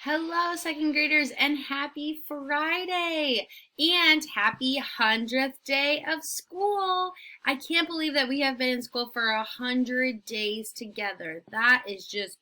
Hello, second graders, and happy Friday and happy 100th day of school. I can't believe that we have been in school for 100 days together. That is just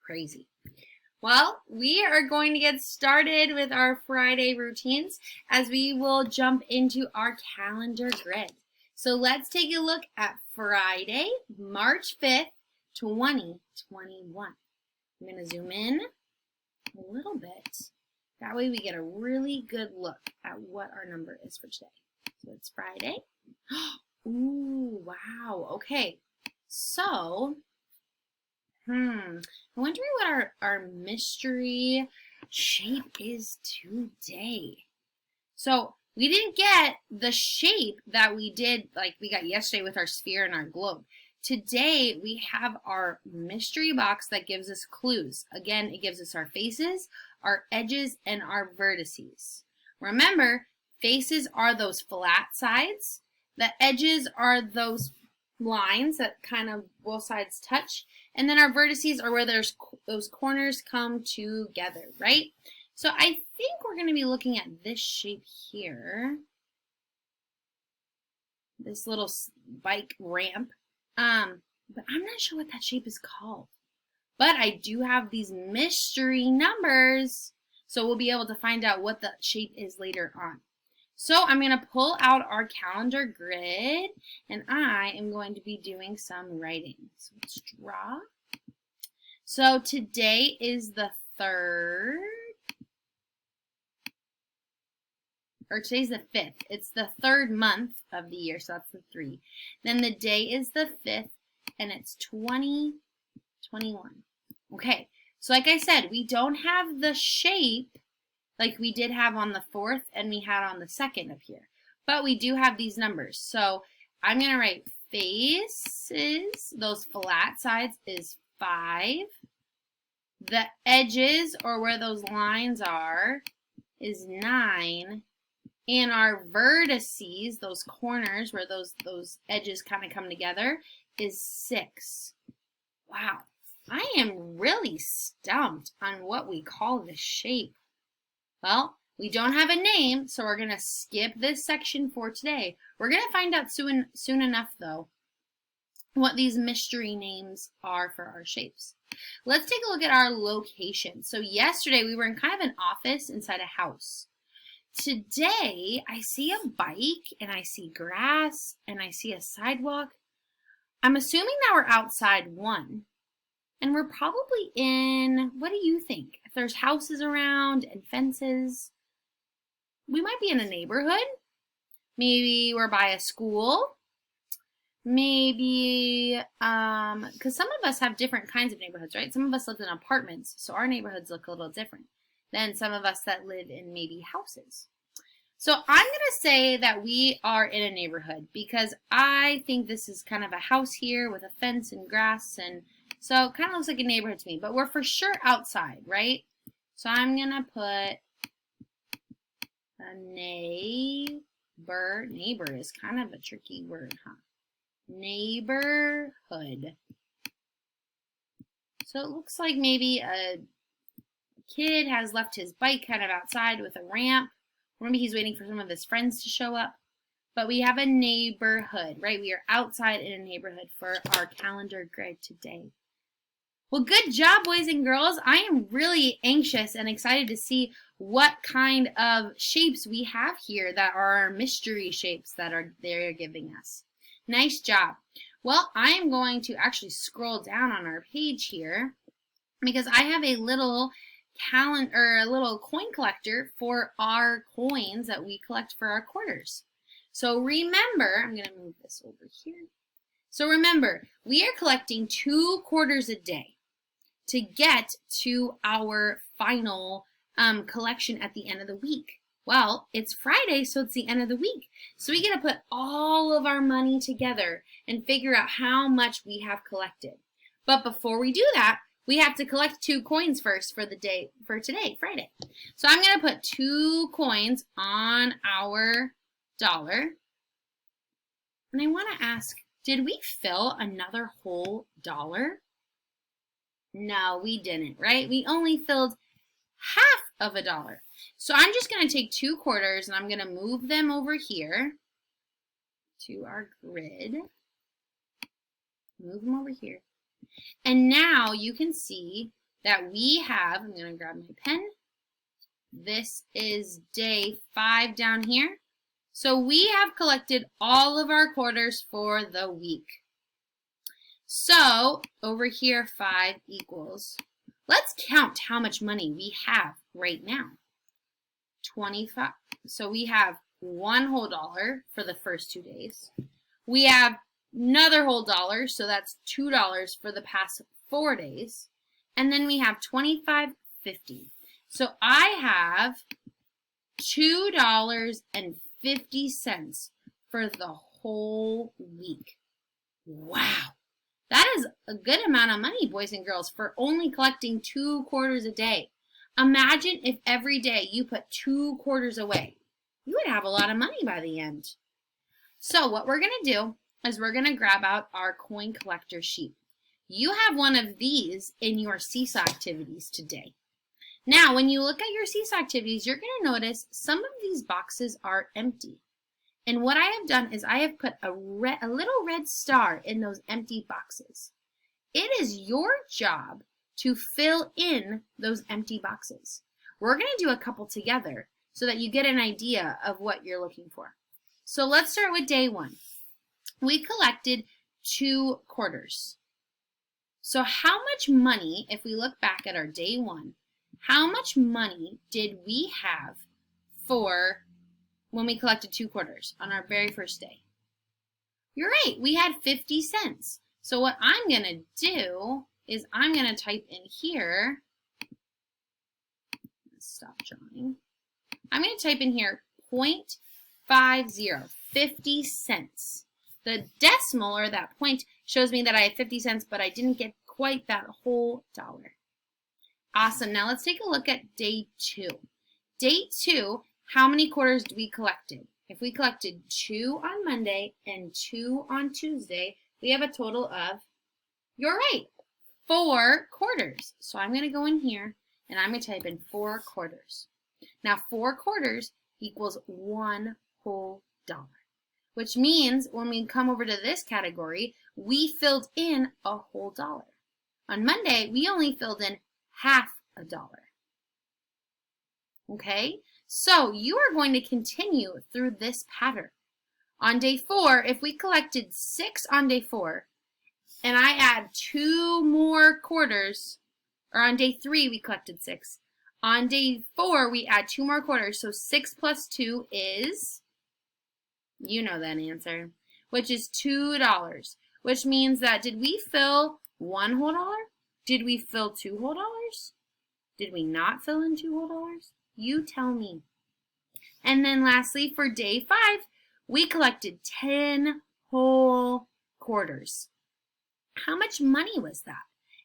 crazy. Well, we are going to get started with our Friday routines as we will jump into our calendar grid. So let's take a look at Friday, March 5th, 2021. I'm going to zoom in a little bit. That way we get a really good look at what our number is for today. So it's Friday. Ooh, wow. Okay. So, I'm wondering what our mystery shape is today. So we didn't get the shape that we did, like we got yesterday with our sphere and our globe. Today, we have our mystery box that gives us clues. Again, it gives us our faces, our edges, and our vertices. Remember, faces are those flat sides. The edges are those lines that kind of both sides touch. And then our vertices are where those corners come together, right? So I think we're going to be looking at this shape here. This little bike ramp. But I'm not sure what that shape is called. But I do have these mystery numbers, so we'll be able to find out what the shape is later on. So I'm going to pull out our calendar grid, and I am going to be doing some writing. So let's draw. So today is the 3rd. Or today's the 5th. It's the 3rd month of the year, so that's the 3. Then the day is the 5th, and it's 2021. Okay, so like I said, we don't have the shape like we did have on the 4th and we had on the 2nd up here. But we do have these numbers. So I'm going to write faces, those flat sides is 5. The edges, or where those lines are, is 9. And our vertices, those corners where those edges kind of come together, is 6. Wow, I am really stumped on what we call this shape. Well, we don't have a name, so we're going to skip this section for today. We're going to find out soon enough, though, what these mystery names are for our shapes. Let's take a look at our location. So yesterday we were in kind of an office inside a house. Today, I see a bike, and I see grass, and I see a sidewalk. I'm assuming that we're outside one, and we're probably in, what do you think? If there's houses around and fences, we might be in a neighborhood. Maybe we're by a school. Maybe, because some of us have different kinds of neighborhoods, right? Some of us live in apartments, so our neighborhoods look a little different than some of us that live in maybe houses. So I'm going to say that we are in a neighborhood because I think this is kind of a house here with a fence and grass, and so it kind of looks like a neighborhood to me, but we're for sure outside, right? So I'm going to put a neighbor. Neighbor is kind of a tricky word, huh? Neighborhood. So it looks like maybe a kid has left his bike kind of outside with a ramp. Maybe he's waiting for some of his friends to show up. But we have a neighborhood, right? We are outside in a neighborhood for our calendar grid today. Well, good job, boys and girls. I am really anxious and excited to see what kind of shapes we have here that are our mystery shapes that they're giving us. Nice job. Well, I am going to actually scroll down on our page here because I have a little a little coin collector for our coins that we collect for our quarters. So remember, I'm going to move this over here. So remember, we are collecting 2 quarters a day to get to our final collection at the end of the week. Well, it's Friday, so it's the end of the week. So we get to put all of our money together and figure out how much we have collected. But before we do that, we have to collect 2 coins first for today, Friday. So I'm going to put 2 coins on our dollar. And I want to ask, did we fill another whole dollar? No, we didn't, right? We only filled half of a dollar. So I'm just going to take 2 quarters and I'm going to move them over here to our grid. Move them over here. And now you can see that we have, I'm going to grab my pen. This is day 5 down here. So we have collected all of our quarters for the week. So over here, 5 equals, let's count how much money we have right now. 25. So we have one whole dollar for the first 2 days. We have another whole dollar, so that's $2 for the past 4 days. And then we have $25.50. So I have $2.50 for the whole week. Wow. That is a good amount of money, boys and girls, for only collecting 2 quarters a day. Imagine if every day you put 2 quarters away. You would have a lot of money by the end. So what we're going to do is we're going to grab out our coin collector sheet. You have one of these in your seesaw activities today. Now, when you look at your seesaw activities, you're going to notice some of these boxes are empty. And what I have done is I have put a little red star in those empty boxes. It is your job to fill in those empty boxes. We're going to do a couple together so that you get an idea of what you're looking for. So let's start with day 1. We collected 2 quarters. So how much money, if we look back at our day 1, how much money did we have for when we collected 2 quarters on our very first day? You're right, we had 50 cents. So what I'm going to do is I'm going to type in here, stop drawing, I'm going to type in here 0.50, 50 cents. The decimal, or that point, shows me that I had 50 cents, but I didn't get quite that whole dollar. Awesome. Now let's take a look at day 2. Day 2, how many quarters did we collected? If we collected 2 on Monday and 2 on Tuesday, we have a total of, you're right, 4 quarters. So I'm going to go in here and I'm going to type in 4 quarters. Now 4 quarters equals 1 whole dollar, which means when we come over to this category, we filled in a whole dollar. On Monday, we only filled in half a dollar. Okay, so you are going to continue through this pattern. On day 4, if we collected 6 on day 4, and I add 2 more quarters, or on day 3 we collected 6. On day 4 we add 2 more quarters, so 6 plus 2 is, you know that answer, which is $2, which means that did we fill 1 whole dollar? Did we fill 2 whole dollars? Did we not fill in 2 whole dollars? You tell me. And then lastly, for day 5, we collected 10 whole quarters. How much money was that?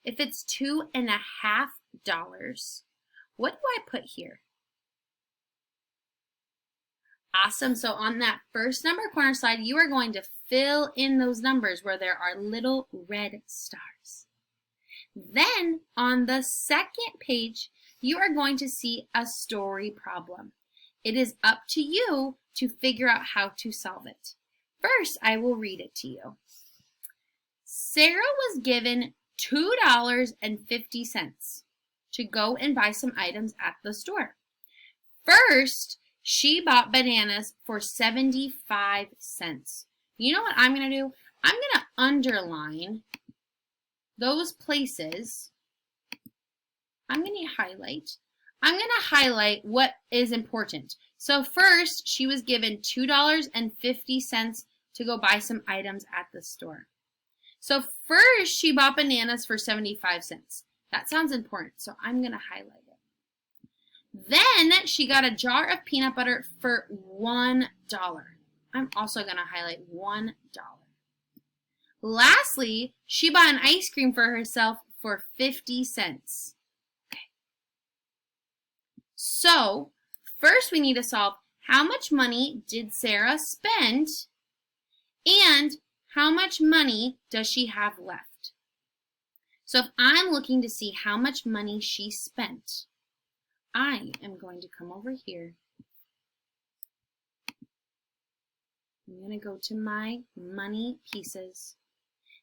If it's $2.50, what do I put here? Awesome. So on that first number corner slide, you are going to fill in those numbers where there are little red stars. Then on the second page, you are going to see a story problem. It is up to you to figure out how to solve it. First, I will read it to you. Sarah was given $2.50 to go and buy some items at the store. First, she bought bananas for 75 cents. You know what I'm going to do? I'm going to underline those places. I'm going to highlight what is important. So first, she was given $2.50 to go buy some items at the store. So first, she bought bananas for 75 cents. That sounds important, so I'm going to highlight it. Then she got a jar of peanut butter for $1. I'm also going to highlight $1. Lastly, she bought an ice cream for herself for 50 cents. Okay. So, first we need to solve how much money did Sarah spend and how much money does she have left. So if I'm looking to see how much money she spent, I am going to come over here. I'm going to go to my money pieces.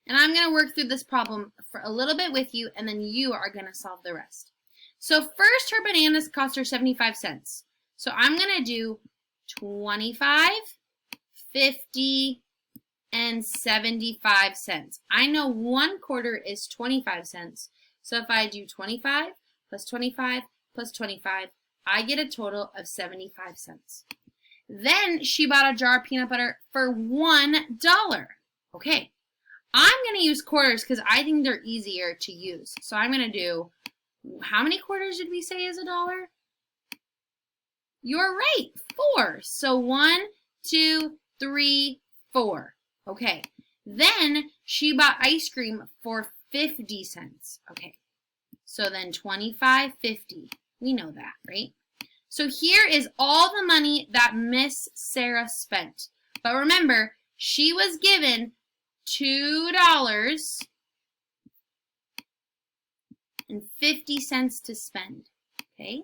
And I'm going to work through this problem for a little bit with you, and then you are going to solve the rest. So first, her bananas cost her 75 cents. So I'm going to do 25, 50, and 75 cents. I know 1/4 is 25 cents. So if I do 25 plus 25 plus 25, I get a total of 75 cents. Then she bought a jar of peanut butter for $1. Okay, I'm going to use quarters because I think they're easier to use. So I'm going to do, how many quarters did we say is $1? You're right, 4. So 1, 2, 3, 4. Okay, then she bought ice cream for 50 cents. Okay, so then 25, 50. We know that, right? So here is all the money that Miss Sarah spent. But remember, she was given $2.50 to spend. Okay?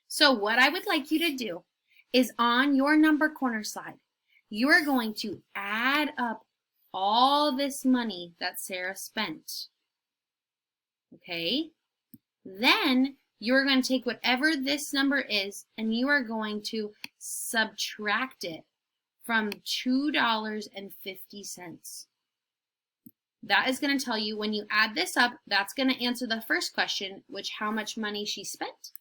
So what I would like you to do is on your number corner slide, you are going to add up all this money that Sarah spent. Okay? Then you're going to take whatever this number is and you are going to subtract it from $2.50. That is going to tell you when you add this up, that's going to answer the first question, which how much money she spent.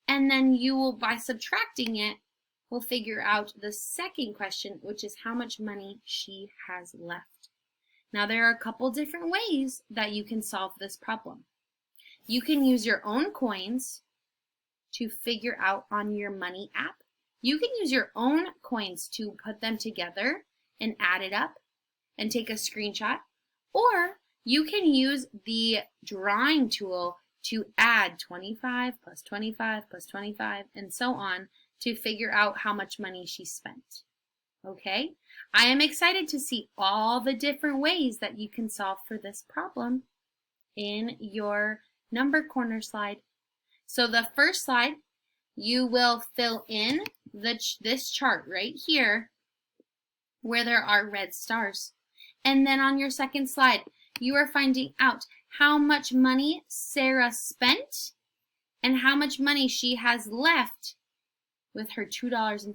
And then you will, by subtracting it, will figure out the second question, which is how much money she has left. Now there are a couple different ways that you can solve this problem. You can use your own coins to figure out on your money app. You can use your own coins to put them together and add it up and take a screenshot. Or you can use the drawing tool to add 25 plus 25 plus 25 and so on to figure out how much money she spent. Okay? I am excited to see all the different ways that you can solve for this problem in your number corner slide. So the first slide, you will fill in this chart right here where there are red stars. And then on your second slide, you are finding out how much money Sarah spent and how much money she has left with her $2.50.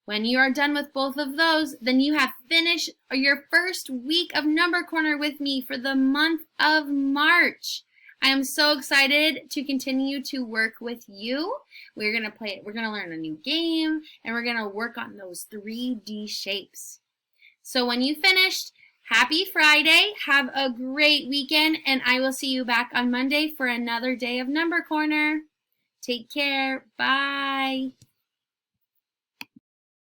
When you are done with both of those, then you have finished your first week of Number Corner with me for the month of March. I am so excited to continue to work with you. We're going to learn a new game, and we're going to work on those 3D shapes. So when you finished, happy Friday, have a great weekend, and I will see you back on Monday for another day of Number Corner. Take care. Bye.